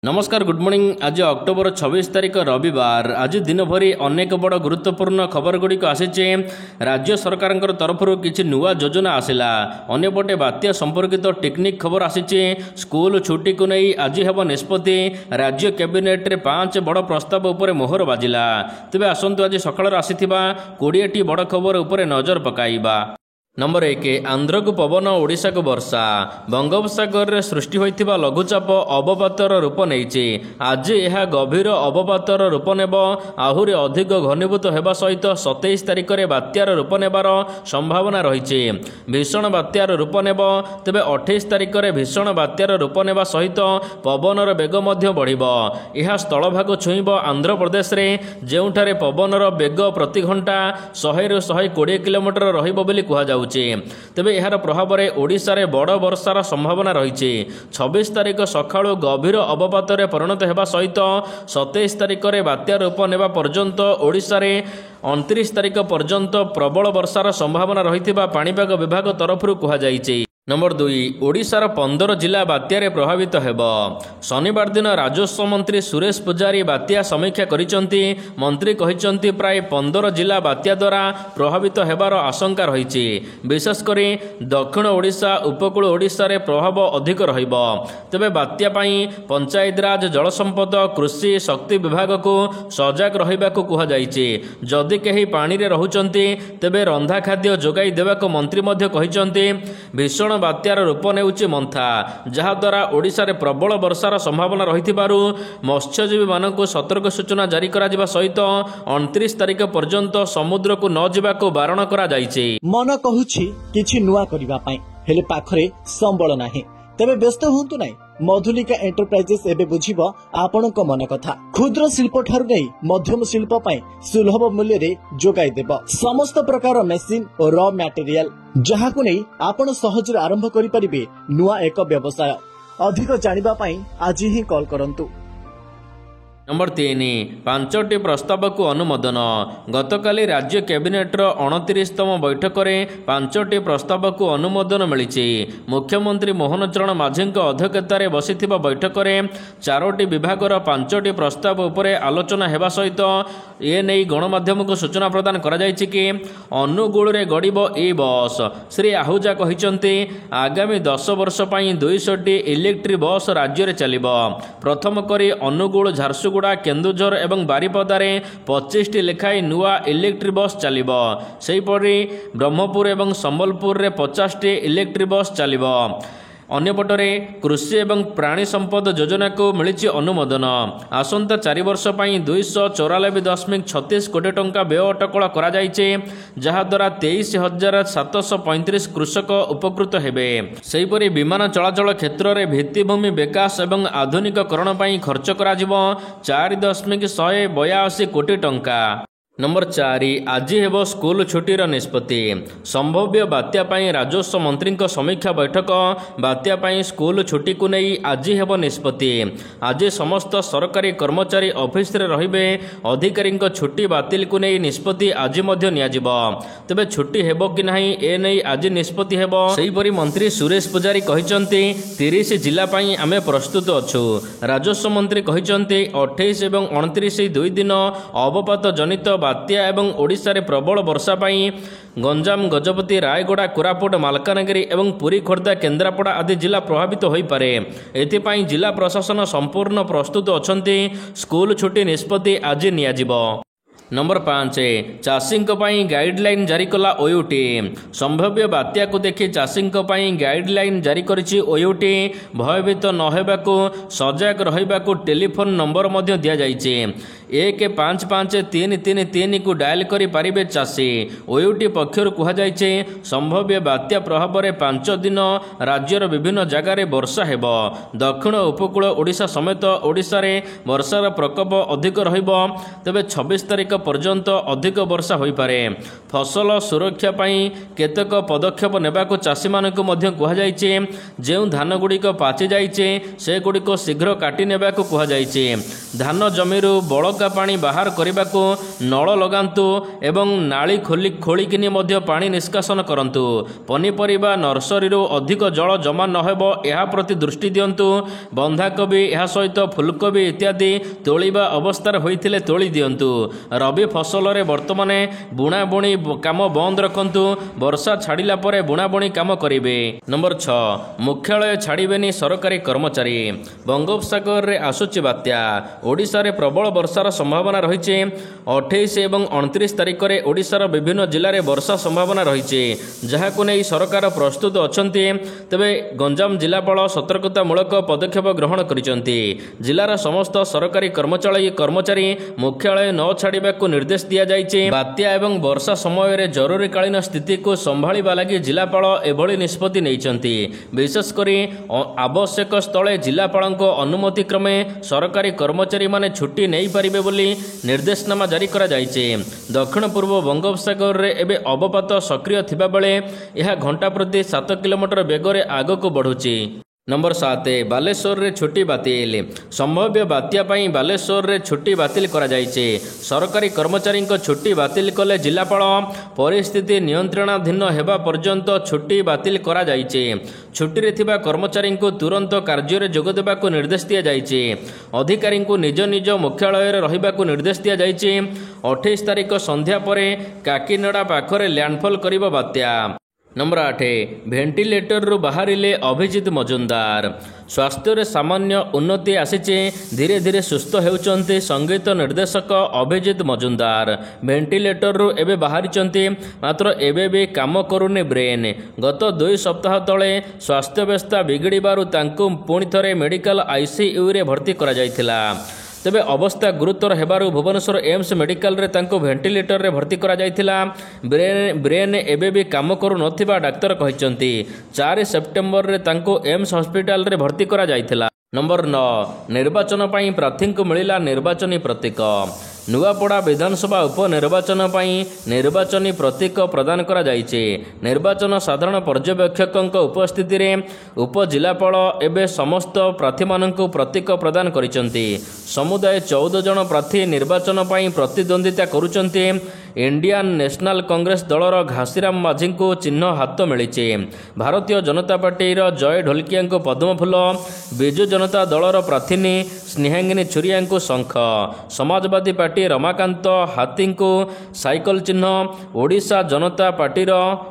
नमस्कार good morning. आज October 26 तारीख रविवार। आज दिन भरी अनेक बड़ गुरुत्वपूर्ण खबर गुड़िक आसीचे। राज्य सरकार तरफ किसी नुआ योजना आसला। अन्यपटे बात्या संपर्कित टेक्निक खबर आसीचे। स्कूल छुट्टी को नहीं आज हेब निष्पत्ति। राज्य कैबिनेट रे 5 बड़ प्रस्ताव उपर मोहर बाजिला। तेबे आसंतु आज सकाळ आसीथिबा 20टी बड़ खबर उपर नजर पकाइबा। नंबर 1 आंध्र को पवन ओडिशा को वर्षा। बंगोपसागर रे सृष्टि होइथिबा लघुचाप अवपातर रूप नेइछि। आज यह गभीर अवपातर रूप नेब। आहुरी अधिक घनीभूत हेबा सहित 27 तारिख रे बात्यार रूप नेबार संभावना रहिछि। भीषण बात्यार रूप नेब। तेबे 28 तारिख रे भीषण बात्यार रूप नेबा सहित पवनर बेग मध्य बढ़िबो। यह स्थलभाग छुइबो आंध्र प्रदेश रे, जेउठारे पवनर बेग प्रति घंटा 100 ରୁ 120 किलोमीटर रहिबो बोली कुहा जाउछि। तेबे यार प्रभाव में ओडिशा रे बड़ वर्षार संभावना रही। 26 तारिख सकाळु गभीर अवपात परिणत होगा सहित 27 तारिख रे बात्या रूप नेबा पर्यंत ओडिशा रे 29 तारिख पर्यंत प्रबल वर्षार संभावना रही पाणीपाग विभाग तरफ कुहा जायछि। नंबर 2 ओडिशार 15 जिला बात्यारे प्रभावित हेब। शनिवार दिन राजस्व मंत्री सुरेश पुजारी बात्या समीक्षा करिसंती। मंत्री कहिसंती प्राय 15 जिला बात्या द्वारा प्रभावित हेबार आशंका रही। विशेषकर दक्षिण ओडिशा उपकूल ओडिशा रे प्रभाव अधिक रहिबो। तेबे बात्या पई पंचायतराज जलसंपद कृषि शक्ति विभाग को सजग रहिबाकू कुहा जायछि। जदि केही पानी रे रहुचंती तेबे रंधा खाद्य जोगाई देबाकू मंत्री मध्य कहिसंती। भीषण बात्यार रूप नेउछि मंथा, जहाद्वारा ओडिशा रे प्रबल वर्षार संभावना रहिथिबारु मत्स्यजीवी मानकु सतर्क सूचना जारी करा जिबा सहित 29 तारिख पर्यंत समुद्र को न जिबाकू बारण करा जायछि। मन कहूछि किछि नुआ करिबा पई, हेले पाखरे संबळ नाही। तेबे व्यस्त होंतु नाही। मधुलिका एंटरप्राइजेस एबे बुझिबो आपनक मन कथा। क्षुद्र शिल्प ठारु नै मध्यम शिल्प पई सुलभ मूल्य रे जोगाई देबो समस्त प्रकार मेसिन और रॉ मटेरियल, जहाकु नै आपण सहज आरंभ करि परिबे नुआ एक व्यवसाय। अधिक जानिबा पई आज ही कॉल करंतु। नंबर 3 5टी प्रस्ताव को अनुमोदन। गतकाली राज्य कैबिनेटर 29तम बैठक में 5टी प्रस्ताव को अनुमोदन मिली। मुख्यमंत्री मोहन चरण माझी अध्यक्षतार बसिथिबा बैठक में 4टी विभागर 5टी प्रस्ताव उपरे आलोचना हेबा सहित ए नहीं गणमाध्यम को सूचना प्रदान करा जायछि कि अनुगुल रे गड़िबो ए बस। श्री आहूजा कहिसंती आगामी 10 वर्ष पई 200टी इलेक्ट्रिक बस राज्य रे चलिबो। प्रथम करी अनुगुल झारसुगुड़ा केन्दुझर एवं बारिपदारे 25टी लेखाई नुआ इलेक्ट्रिक बस चलिबो। सेहीपरि ब्रह्मपुर एवं संबलपुर रे 50टी इलेक्ट्रिक बस चलिबो। अन्यपटरे कृषि एवं प्राणी संपद योजना को मिली अनुमोदन। आसंता 4 वर्ष पई 294.36 कोटी टंका व्यय अटकल करा जायछि, जहाद्वारा 23,735 कृषक उपकृत हेबे। सेहीपरि विमान चलाचल क्षेत्र में भित्तिभूमि विकास एवं आधुनिकीकरण पई खर्च करा जिवो 4.182 कोटी टंका। नंबर 4 आज हेब स्कूल छुट्टीर निष्पत्ति। संभाव्य बात्या पई राजस्व मंत्री समीक्षा बैठक। बात्या पई स्कूल छुट्टी को नहीं आज हेब निष्पत्ति। आज समस्त सरकारी कर्मचारी ऑफिस रे रहिबे। अधिकारी छुट्टी बातिल को नहीं निष्पत्ति आज मध्य नियाजिबो। तेबे छुट्टी हेबो कि नहीं ए नहीं आज निष्पत्ति हेबो। सेहीपरि मंत्री सुरेश पुजारी कहिसंती 30 जिला पई आमे प्रस्तुत अछु। राजस्व मंत्री कहिसंती 28 एवं 29 2 दिन अवपात जनित बात्या एवं ओडिशा रे प्रबल वर्षा पाई गंजाम गजपति रायगड़ा कोरापुट मालकानगिरी एवं पुरी खोर्धा केन्द्रापड़ा आदि जिला प्रभावित होई पारे। एथिपाई जिला प्रशासन संपूर्ण प्रस्तुत अछंती। स्कूल छुट्टी निष्पत्ति आज नियाजिबो। नंबर 5 चाषी गाइडलाइन जारी कला ओयूटी। संभाव्य बात्या को देखि चाषी गाइडलाइन जारी करिछि ओयूटी। भयभीत नहेबाकू सजग रहिबाकू टेलीफोन नंबर मध्य दिया जाइछि। 1553333 को डायल करि पारिबे चाषी। ओयूटी पक्षर कुहा जाइछि संभाव्य बात्या प्रभाव में 5 दिन राज्यर विभिन्न जगार वर्षा हेबो। दक्षिण उपकूल ओडिशा समेत ओडिशा रे वर्षार प्रकोप अधिक रहिबो। तेबे 26 तारिख पर्यंत अधिक वर्षा होइपारे। फसल सुरक्षा पाई केतक पदक्षेप नेबाकु चाषी मानकु मध्य कुहा जाइछे। जेउ धान गुड़िक पाचि जाइछे से गुड़िक शीघ्र काटी नेबाकु कुहा जाइछे। धान जमीरु बळका पानी बाहर करिबाकु नळ लगांतु एवं नाली खोलिकिनी मध्य पानी निष्कासन करंतु। पनीपरिबा नर्सरीरु अधिक जल जमा नहेब एहा प्रति दृष्टि दियंतु। बंधाकोबी एहा सहित फुलकोबी इत्यादि तोलिबा अवस्थार होइथिले तोली दियंतु। रबी फसल रे वर्तमाने बुणा बुणी काम बंद रखंतु। वर्षा छाड़िला परे बुणा बुणी काम करिवे। नंबर 6 मुख्यालय छाड़िबेनी सरकारी कर्मचारी। बंगोपसागर रे आसुची बात्या। ओडिशा रे प्रबल वर्षार संभावना रहिছে। 28 एवं 29 तारिख रे ओडिशार विभिन्न जिल्ला रे वर्षा संभावना रहिছে, जहाकु नै सरकार प्रस्तुत अछंती। तबे गंजाम जिलापाल सतर्कतामूलक पदक्षेप ग्रहण करिसंती। जिलार समस्त सरकारी कर्मचारी मुख्यालय न छाड़िबाकु निर्देश दिया जाइছে। बात्या एवं वर्षा समय रे जरूरीकालीन स्थिति को संभाळिबा लागि जिलापाल एभली निष्पत्ति नैचंती। विशेष करी आवश्यक स्थले जिलापालक अनुमति क्रमे सरकारी कर्मचारी माने छुट्टी नहीं पारिबे बोली निर्देशनामा जारी करा जाइছে। दक्षिण पूर्व बंगोपसागर रे एबे अवपात सक्रिय थिबा बेले यह घंटा प्रति 7 किलोमीटर बेगरे आगको बढ़ुची। नंबर 7 बालेश्वर रे छुट्टी बातिल। संभाव्य बात्या पाई बालेश्वर रे छुट्टी बातिल करा जाइছে। सरकारी कर्मचारी छुट्टी बातिल कले जिलापाल परिस्थिति नियंत्रणाधीन हेबा पर्यंत छुट्टी बातिल करा जाइছে। छुट्टी रे थिबा कर्मचारी को तुरंत कार्य रे जोग देबाकू निर्देश दिया जाइছে। अधिकारी को निज निज मुख्यालय रे रहिबाकू निर्देश दिया जाइছে। 28 तारिख संध्या परे काकीनाडा पाखरे लैंडफॉल करिबा बात्या। नंबर 8 भेंटिलेटर रु बाहरिले अभिजित मजुमदार। स्वास्थ्य रे सामान्य उन्नति आसीचे। धीरे धीरे सुस्थ हेउचंती संगीत निर्देशक अभिजित मजुमदार। भेंटिलेटर रु एबे बाहरिचंती, मात्र एबे भी काम करूनी ब्रेन। गत 2 सप्ताह तले स्वास्थ्य व्यवस्था बिगड़िबारु तांकु पुणी थरे मेडिकल आईसीयू रे भर्ती करा जायथिला। तेबे अवस्था गुरुतर हेबारु भुवनेश्वर एम्स मेडिकल रे तांको भेंटिलेटर रे भर्ती करा जायथिला। ब्रेन एबे भी काम करू नथिबा डाक्टर कहिचंती। 4 सेप्टेम्बर रे तांको एम्स हॉस्पिटल रे भर्ती करा जायथिला। नंबर 9 निर्वाचन पाई प्रार्थी को मिलिला निर्वाचनी प्रतीक। नुआपड़ा विधानसभा उपनिर्वाचन पाई निर्वाचनी प्रतीक प्रदान करा जाइছে। निर्वाचन साधारण पर्यवेक्षक उपस्थिति रे उपजिलापाल एबे समस्त प्रार्थी मानक प्रतीक प्रदान करिसंती। समुदाय 14 जन प्रार्थी निर्वाचन पाई प्रतिद्वंदिता करुचंती। इंडियन नेशनल कांग्रेस दलर घासीराम माझी को चिन्ह हाथ मिलिছে। भारतीय जनता पार्टी जय ढोलकिया को पद्मफूल, बिजु जनता दलर प्रार्थी स्नेहांगिनी छुरिया को शंख, समाजवादी पार्टी रमाकांत हाथी को साइकल चिन्ह, ओडिशा जनता पार्टी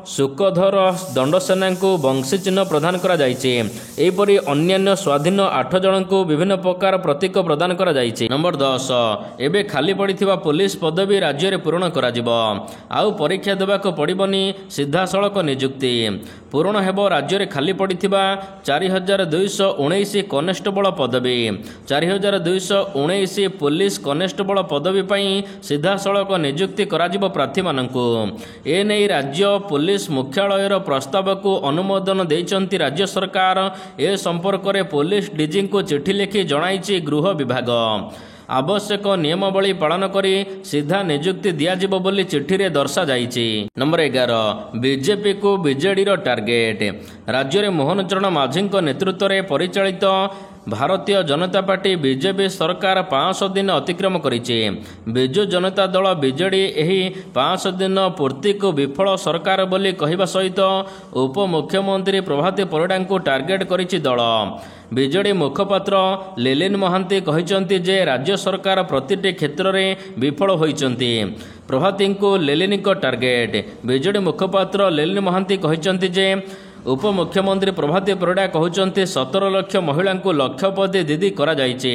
सुकधर दंडसेना को बंशी चिन्ह प्रदान करा जाइছে। एपरि अन्यान्य स्वाधीन 8 जन को विभिन्न प्रकार प्रतीक प्रदान करा जाइছে। नंबर 10 एबे खाली पड़िथिबा पुलिस पदवी राज्य रे पूर्ण करा जिवो। आउ परीक्षा देबाको पड़िबनी, सीधा सड़क नियुक्ति पूर्ण हेबो। राज्य रे खाली पड़िथिबा 4219 कनेस्टेबल पदवी, 4219 पुलिस कनेस्टेबल पदवी पाई सीधा सड़क नियुक्ति करा जिवो प्रार्थी मानकु। ए नै राज्य पुलिस मुख्यालय रो प्रस्ताव को अनुमोदन देइचंती राज्य सरकार। ए संपर्क रे पुलिस डीजी को चिठी लिखि जणाइछि गृह विभाग। आवश्यक नियमावली पालन करी सीधा नियुक्ति दियाजिबो बोली चिठी रे दर्शा जाइछि। नंबर 11 बीजेपी को बीजेडी रो टार्गेट। राज्य रे मोहन चरण माझी नेतृत्व रे परिचालित भारतीय जनता पार्टी बीजेपी सरकार 500 दिन अतिक्रम करिছে। बिजु जनता दल बीजेडी एही 500 दिन पूर्ति को विफल सरकार बोली कहवा सहित उपमुख्यमंत्री प्रभाती परिडा को टार्गेट करिछि दल। बीजेडी मुखपात्र लेलिन महांती कहिसंती जे राज्य सरकार प्रतिटी क्षेत्र में विफल होइचंती। प्रभाती को लेलिन को टार्गेट। बीजेडी मुखपात्र लेलिन महांती कहिसंती जे उपमुख्यमंत्री प्रभाती परिडा कहते 17 लाख महिला को लक्षपति दीदी करा जाइছে।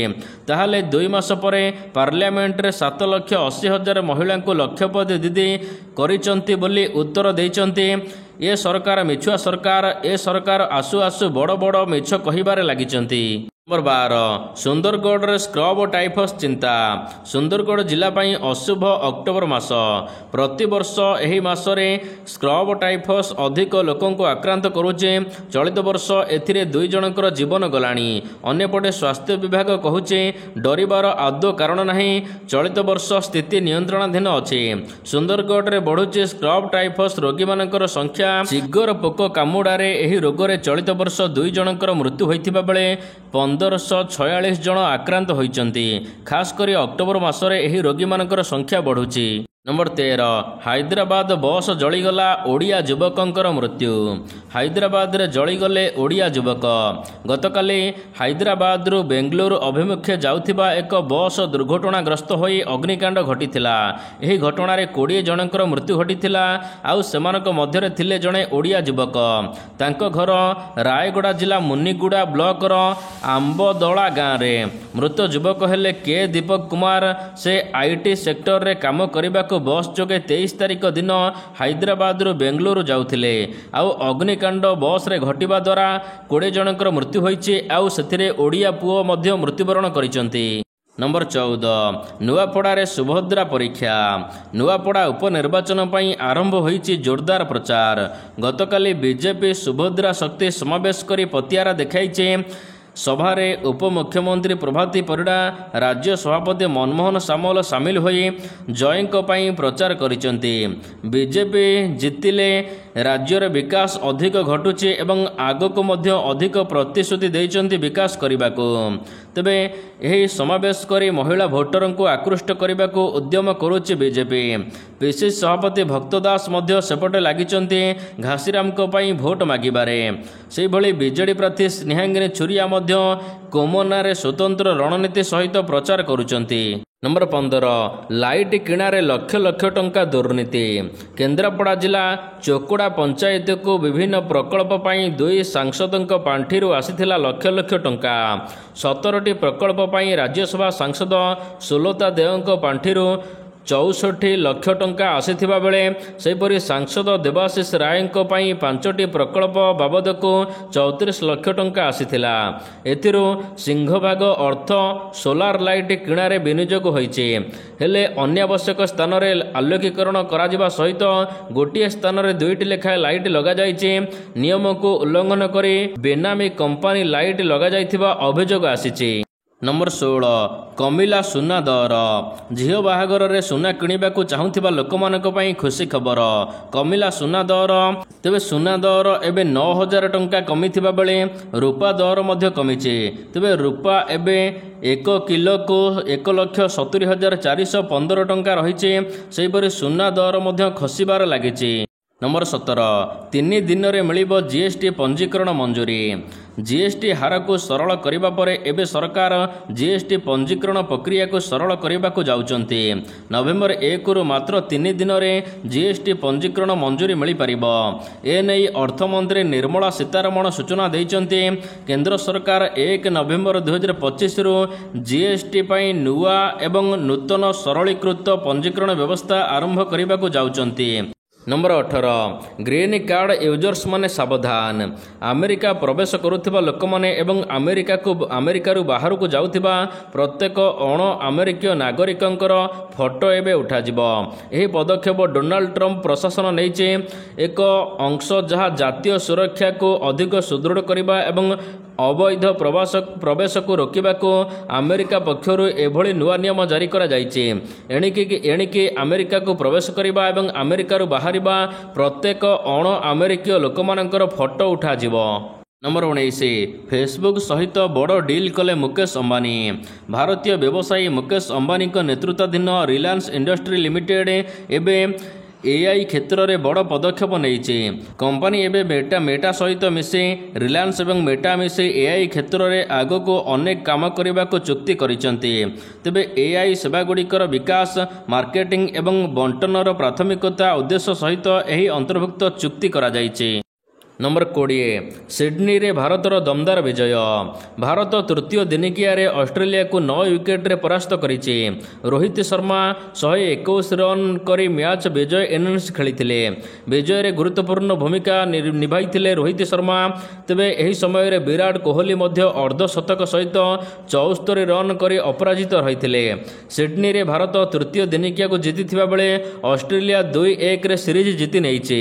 ताहाले 2 मास परे पार्लियामेंट रे 7,80,000 महिला को लक्षपति दीदी करिसंती बोली उत्तर देइचंती। ए सरकार मिछुआ सरकार। ए सरकार आसु आसु बड़ बड़ मिछ कहिबारे लागिचंती। नंबर 12 सुंदरगढ़ स्क्रब टाइफस चिंता सुंदरगढ़ जिला पाई अशुभ अक्टोबर मास प्रति वर्ष एही मासरे स्क्रब टाइफस अधिक लोकंको आक्रांत करुचे चलित वर्ष एथिरे 2 जनकर जीवन गलाणी अन्यपटे स्वास्थ्य विभाग कहूचे डरिबार आदौ कारण नाही चलित वर्ष स्थिति नियंत्रणाधीन अछि सुंदरगढ़ रे बढ़ुचे स्क्रब टाइफस रोगी मानकर संख्या चिगर पोक कामुडारे एही रोगरे चलित वर्ष 2 जनकर मृत्यु होइथिबा बेले 1546 जन आक्रांत होइचंती खास करी अक्टोबर मासरे एही रोगी मानकर संख्या बढ़ुची नंबर 13 हैदराबाद बस जलिगला ओडिया युवकंकर मृत्यु हैदराबाद रे जलिगले ओडिया युवक गतकाली हैदराबाद रु बेंगलुरु अभिमुखे जाउथिबा एक बस दुर्घटनाग्रस्त होई अग्निकांड घटिथिला एही घटना रे 20 जनकर मृत्यु घटिथिला आउ सेमानक मध्यरे थिले जणे ओडिया युवक तांको घर रायगड़ा जिला मुनिगुड़ा ब्लॉक रो आंबदला गाँ रे मृत युवक हेले के दीपक कुमार से आईटी सेक्टर रे काम करिबा बस जोगे 23 तारिख दिन हैदराबाद रु बेंगलुरु जाउथिले आउ अग्निकांड बस रे घटिबा द्वारा 20 जनकर मृत्यु होइछि आउ सेथिरे ओडिया पुओ मध्य मृत्युवरण करिसंती नंबर 14 नुआपड़ा रे सुभद्रा परीक्षा नुआपड़ा उपनिर्वाचन पई आरंभ होइछि जोरदार प्रचार गतकाली बीजेपी सुभद्रा शक्ति समावेश करी पतियारा देखाइछे सभारे उपमुख्यमंत्री प्रभाती परिडा राज्य सभापति मनमोहन सामल सामिल होई जयंक पई प्रचार करिसंती बीजेपी जितिले राज्यर विकास अधिक घटुची एवं आगको मध्य अधिक प्रतिश्रुति देइचंती विकास करिबाको तबे एही समावेश करी महिला भोटरंको आकृष्ट करिबाको उद्यम करूची बीजेपी पीसीसी सभापति भक्त दास मध्य सेपटे लागिचंती घासीरामको पई भोट मागिबारे सेहि भली बीजेडी प्रार्थी स्नेहांगिनी छुरिया मध्य कोमनारे स्वतंत्र रणनीति सहित प्रचार करुचंती नंबर 15 लाइट किणारे लक्ष लक्ष टंका दुर्नीति केन्द्रापड़ा जिला चोकुड़ा पंचायत को विभिन्न प्रकल्प पाई 2 सांसदों पांठिरू आसीथिला लक्ष लक्ष टंका 17टी प्रकल्प पाई राज्यसभा सांसद सुलता देवଙ୍କ पांठिरू 64 लक्ष टंका आसीथिबा बेले सेपरि सांसद देवाशीष रायଙ୍କ पाई 5टी प्रकल्प बाबदको 34 लक्ष टंका आसीथिला एथिरो सिंहभाग अर्थ सोलार लाइट किणारे विनियोग होइचे हेले अन्य आवश्यक स्थान रे आलोकीकरण कराजिबा सहित गोटिए स्थान रे 2टी लेखा लाइट लगा जाइचे नियम को उल्लंघन करी बेनामी कंपनी लाइट लगा जाइथिबा अभियोग आसीचे नंबर 16 कमिला सुना दर झील बाहागर रे सुना किणिबाकू चाहूथिबा लोकमानक पई खुशी खबर कमिला सुना दर तेबे सुना दर एबे 9000 टंका कमिथिबा बेले रूपा दर मध्य कमिचे तेबे रूपा एबे 1 किलो को 1,70,415 टंका रहिचे सेहिपरि सुना दर मध्य खसिबार लागिचे नंबर 17 3 दिन रे मिलिबो जीएसटी पंजीकरण मंजूरी जीएसटी हार को सरल करिबा परे एबे सरकार जीएसटी पंजीकरण प्रक्रिया को सरल करिबा को जाउचंती नवेम्बर 1 रु मात्र 3 दिन रे जीएसटी पंजीकरण मंजूरी मिली परिबो एनै अर्थमंत्री निर्मला सीतारमण सूचना दैचंती केंद्र सरकार 1 नवेम्बर 2025 रु जीएसटी पई नुआ एवं नूतन सरलीकृत पंजीकरण व्यवस्था आरंभ करिबा को जाउचंती नंबर 18 ग्रीन कार्ड यूजर्स माने सावधान अमेरिका प्रवेश करुथिबा लोक माने एवं अमेरिका रु बाहर को जाउथिबा प्रत्येक अण अमेरिकीय नागरिकंकर फोटो एबे उठा जिवो एही पदक्षेप डोनाल्ड ट्रम्प प्रशासन नैचे एक अंश जहा जातीय सुरक्षा को अधिक सुदृढ़ करिबा एवं अवैध प्रवेश को रोकबा को अमेरिका पक्षरु एभली नुआ नियम जारी करा जायछि एणिकी अमेरिका को प्रवेश करिबा एवं अमेरिका रु बाहरिबा प्रत्येक अण अमेरिकीय लोकमानकर फोटो उठा जिवो नंबर 19 फेसबुक सहित बड़ डील कले मुकेश अंबानी भारतीय व्यवसायी मुकेश अंबानी नेतृत्वाधीन रिलायंस इंडस्ट्री लिमिटेड एबे एआई क्षेत्र में बड़ पदक्षेप नहीं कंपनी एबे मेटा सहित मिसे रिलायंस एवं मेटा मिसे एआई क्षेत्र में आग को अनेक काम करने को चुक्ति करिसेंती तेबे एआई सेवागुड़िकर विकास मार्केटिंग एवं बंटनर प्राथमिकता उद्देश्य सहित यही अंतर्भुक्त चुक्ति करा जायछि नंबर 20 सिडनी रे भारतर दमदार विजय। भारत तृतीय दिनिकिया ऑस्ट्रेलिया को 9 विकेट परास्त करिछि। रोहित शर्मा 121 रन करी मैच विजय इनिंग्स खेलिथिले। विजय रे गुरुत्वपूर्ण भूमिका निभाइथिले रोहित शर्मा। तेबे एही समय रे विराट कोहली मध्य अर्धशतक सहित 74 रन करी अपराजित रहिथिले। सिडनी रे भारत तृतीय दिनिकिया को जीतिथिबा बेले ऑस्ट्रेलिया 2-1 रे सीरीज जीति नेइछि।